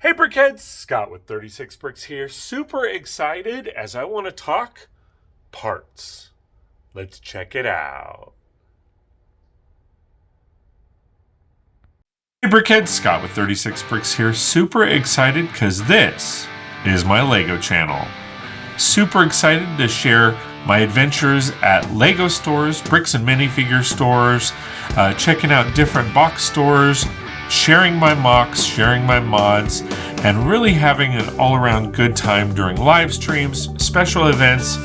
Hey Brickheads, Scott with 36 Bricks here. Super excited as I want to talk parts. Let's check it out. Hey Brickheads, Scott with 36 Bricks here. Super excited because this is my Lego channel. Super excited to share my adventures at Lego stores, bricks and minifigure stores, checking out different box stores, sharing my mocks, sharing my mods, and really having an all-around good time during live streams, special events,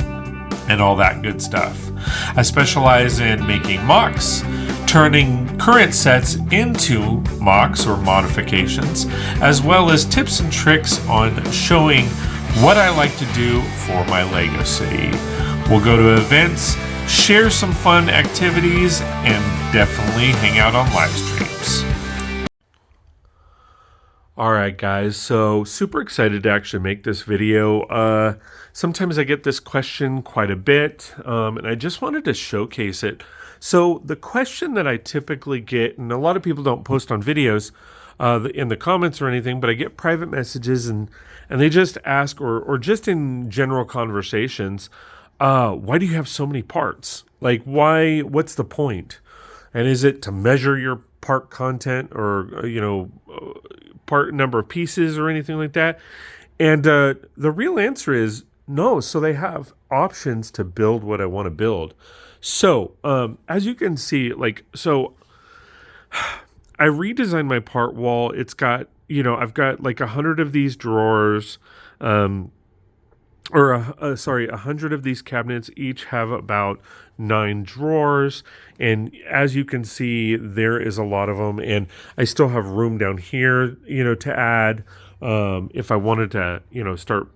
and all that good stuff. I specialize in making mocks, turning current sets into mocks or modifications, as well as tips and tricks on showing what I like to do for my Lego city. We'll go to events, share some fun activities, and definitely hang out on live streams. Alright guys, so super excited to actually make this video. Sometimes I get this question quite a bit, and I just wanted to showcase it. So the question that I typically get, and a lot of people don't post on videos in the comments or anything, but I get private messages and they just ask, or just in general conversations, why do you have so many parts? Like, what's the point? And is it to measure your part content or, part number of pieces or anything like that? And the real answer is no. So they have options to build what I want to build. So as you can see, I redesigned my part wall. It's got, I've got like 100 of these drawers, 100 of these cabinets. Each have about 9 drawers, and as you can see, there is a lot of them, and I still have room down here, to add. If I wanted to, start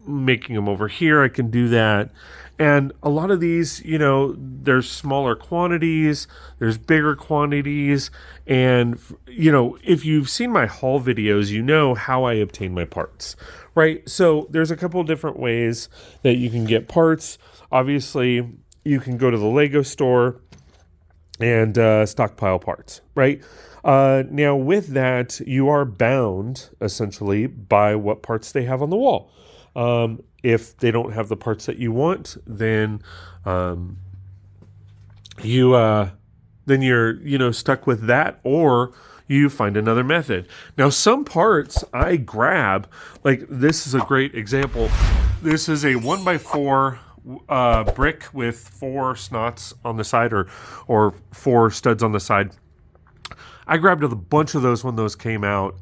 making them over here, I can do that. And a lot of these, there's smaller quantities, there's bigger quantities, and, if you've seen my haul videos, you know how I obtain my parts, right? So there's a couple of different ways that you can get parts. Obviously, you can go to the Lego store and stockpile parts, right? Now, with that, you are bound, essentially, by what parts they have on the wall. If they don't have the parts that you want, then you're stuck with that, or you find another method. Now, some parts I grab, like this is a great example. This is a 1x4 brick with 4 snots on the side, or 4 studs on the side. I grabbed a bunch of those when those came out.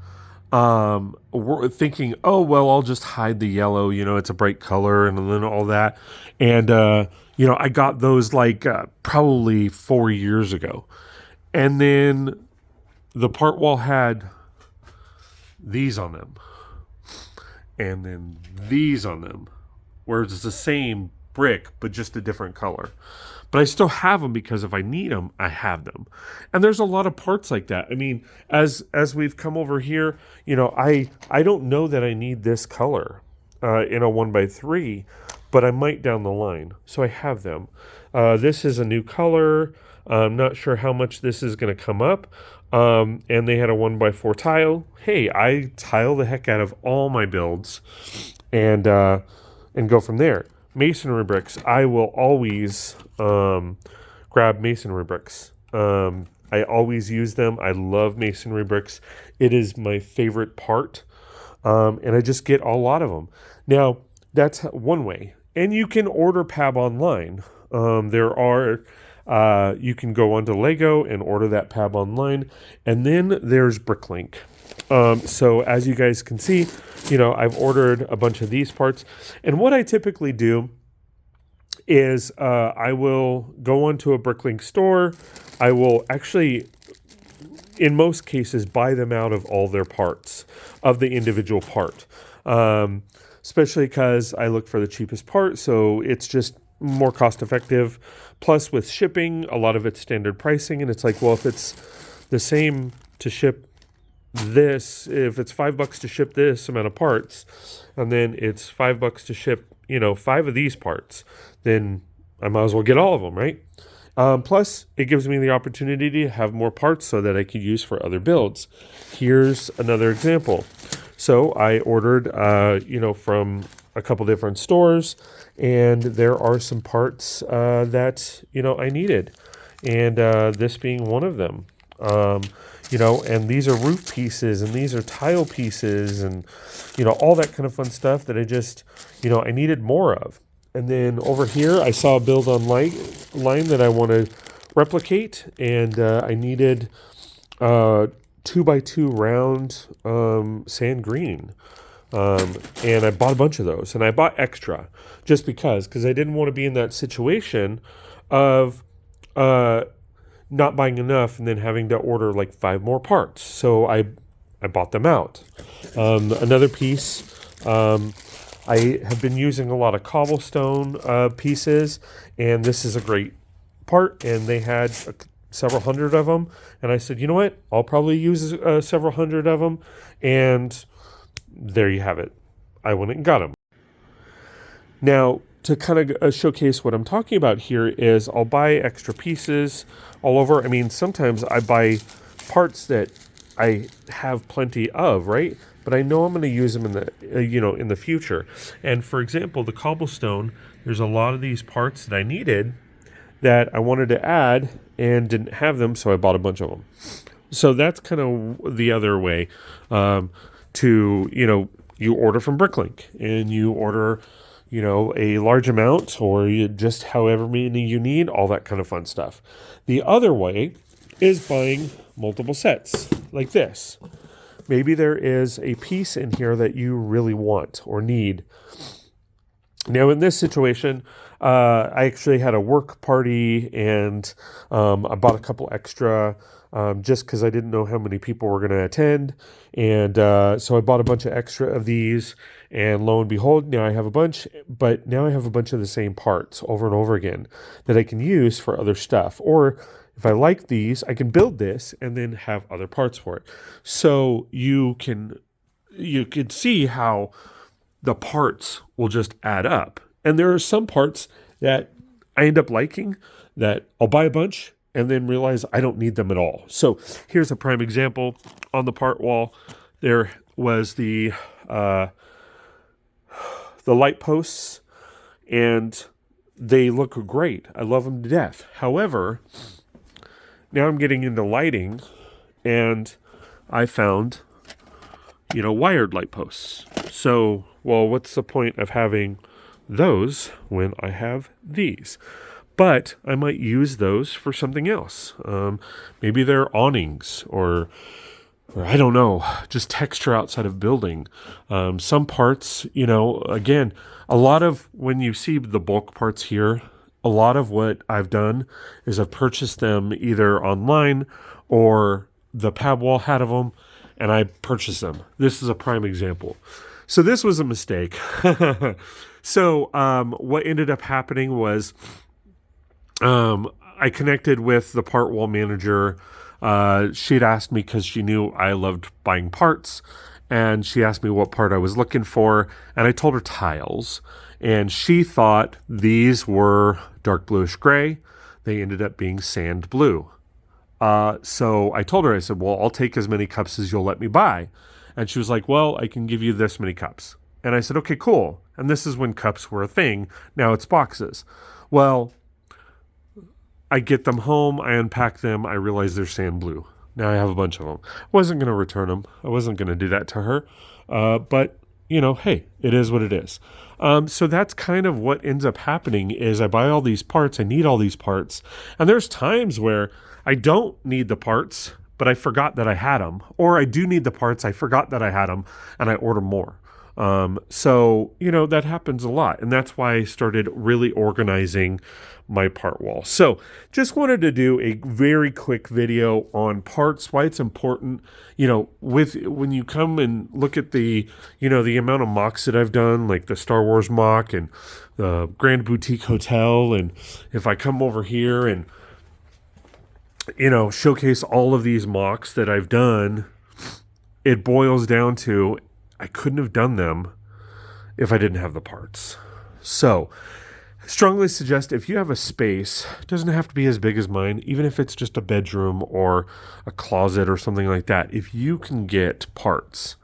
Thinking, oh, well, I'll just hide the yellow, it's a bright color and then all that. And, I got those probably 4 years ago. And then the part wall had these on them. And then these on them. Whereas it's the same brick, but just a different color. But I still have them because if I need them, I have them. And there's a lot of parts like that. I mean, as we've come over here, I don't know that I need this color in a 1x3, but I might down the line. So I have them. This is a new color. I'm not sure how much this is going to come up. And they had a 1x4 tile. Hey, I tile the heck out of all my builds and go from there. Masonry bricks, I will always grab masonry bricks. I always use them. I love masonry bricks. It is my favorite part, and I just get a lot of them. Now, that's one way. And you can order PAB online. You can go onto Lego and order that PAB online. And then there's Bricklink. So as you guys can see, I've ordered a bunch of these parts. And what I typically do is I will go onto a Bricklink store. I will actually, in most cases, buy them out of all their parts, of the individual part. Especially because I look for the cheapest part, so it's just more cost effective. Plus with shipping, a lot of it's standard pricing, and it's like, well, if it's the same to ship this, if it's $5 to ship this amount of parts, and then it's $5 to ship, 5 of these parts, then I might as well get all of them, right? Plus, it gives me the opportunity to have more parts so that I could use for other builds. Here's another example. So I ordered, from a couple different stores, and there are some parts that, I needed. And this being one of them. And these are roof pieces, and these are tile pieces, and, all that kind of fun stuff that I needed more of. And then over here, I saw a build online line that I want to replicate, and I needed 2x2 round sand green. And I bought a bunch of those, and I bought extra just because I didn't want to be in that situation of not buying enough and then having to order like 5 more parts. So I bought them out. Another piece, I have been using a lot of cobblestone pieces, and this is a great part, and they had several hundred of them, and I said, you know what, I'll probably use several hundred of them, and there you have it. I went and got them. Now, to kind of showcase what I'm talking about here is I'll buy extra pieces all over. I mean, sometimes I buy parts that I have plenty of, right? But I know I'm going to use them in the in the future. And for example, the cobblestone, there's a lot of these parts that I needed that I wanted to add and didn't have them, so I bought a bunch of them. So that's kind of the other way you order from Bricklink, and you order, a large amount, or just however many you need, all that kind of fun stuff. The other way is buying multiple sets like this. Maybe there is a piece in here that you really want or need. Now, in this situation, I actually had a work party, and I bought a couple extra just because I didn't know how many people were going to attend. And so I bought a bunch of extra of these, and lo and behold, now I have a bunch, but now I have a bunch of the same parts over and over again that I can use for other stuff. Or if I like these, I can build this and then have other parts for it. So you can see how the parts will just add up. And there are some parts that I end up liking that I'll buy a bunch and then realize I don't need them at all. So here's a prime example. On the part wall, there was the light posts, and they look great. I love them to death. However, now I'm getting into lighting, and I found, wired light posts. So, well, what's the point of having those when I have these? But I might use those for something else. Maybe they're awnings, or I don't know, just texture outside of building. Some parts, again, a lot of, when you see the bulk parts here, a lot of what I've done is I've purchased them either online, or the pad wall had of them, and I purchased them. This is a prime example. So this was a mistake. So what ended up happening was I connected with the part wall manager. She'd asked me, because she knew I loved buying parts, and she asked me what part I was looking for, and I told her tiles, and she thought these were dark bluish gray. They ended up being sand blue. So I told her, I said, well, I'll take as many cups as you'll let me buy. And she was like, well, I can give you this many cups. And I said, okay, cool. And this is when cups were a thing. Now it's boxes. Well, I get them home, I unpack them, I realize they're sand blue. Now I have a bunch of them. I wasn't going to return them. I wasn't going to do that to her. But, hey, it is what it is. So that's kind of what ends up happening is I buy all these parts, I need all these parts, and there's times where I don't need the parts, but I forgot that I had them. Or I do need the parts, I forgot that I had them, and I order more. So, that happens a lot. And that's why I started really organizing my part wall. So just wanted to do a very quick video on parts, why it's important, when you come and look at the amount of mocks that I've done, like the Star Wars mock and the Grand Boutique Hotel. And if I come over here and, showcase all of these mocks that I've done, it boils down to, I couldn't have done them if I didn't have the parts. So strongly suggest, if you have a space, it doesn't have to be as big as mine, even if it's just a bedroom or a closet or something like that. If you can get parts,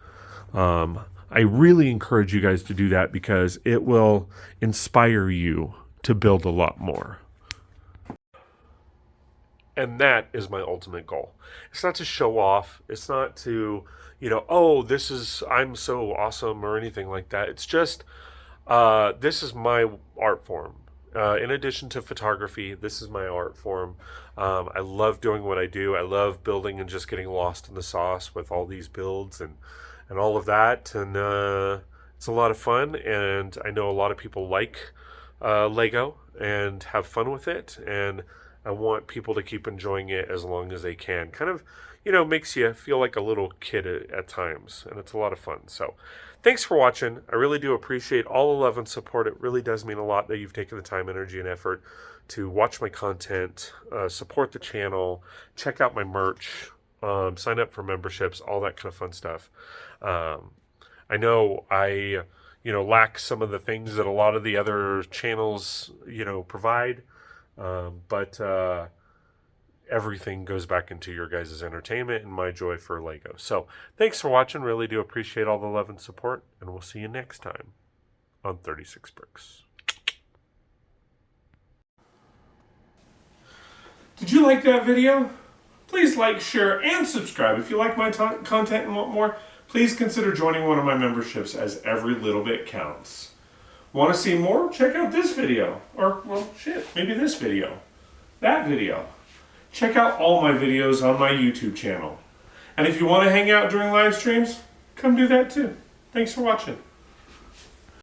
I really encourage you guys to do that because it will inspire you to build a lot more. And that is my ultimate goal. It's not to show off. It's not to, oh, I'm so awesome or anything like that. It's just, this is my art form. In addition to photography, this is my art form. I love doing what I do. I love building and just getting lost in the sauce with all these builds and all of that. And it's a lot of fun. And I know a lot of people like Lego and have fun with it. And I want people to keep enjoying it as long as they can. Kind of, makes you feel like a little kid at times. And it's a lot of fun. So thanks for watching. I really do appreciate all the love and support. It really does mean a lot that you've taken the time, energy, and effort to watch my content, support the channel, check out my merch, sign up for memberships, all that kind of fun stuff. I know I, lack some of the things that a lot of the other channels, provide. But everything goes back into your guys' entertainment and my joy for Lego. So thanks for watching. Really do appreciate all the love and support. And we'll see you next time on 36 Bricks. Did you like that video? Please like, share, and subscribe. If you like my content and want more, please consider joining one of my memberships, as every little bit counts. Want to see more? Check out this video. Or, well, shit, maybe this video. That video. Check out all my videos on my YouTube channel. And if you want to hang out during live streams, come do that too. Thanks for watching.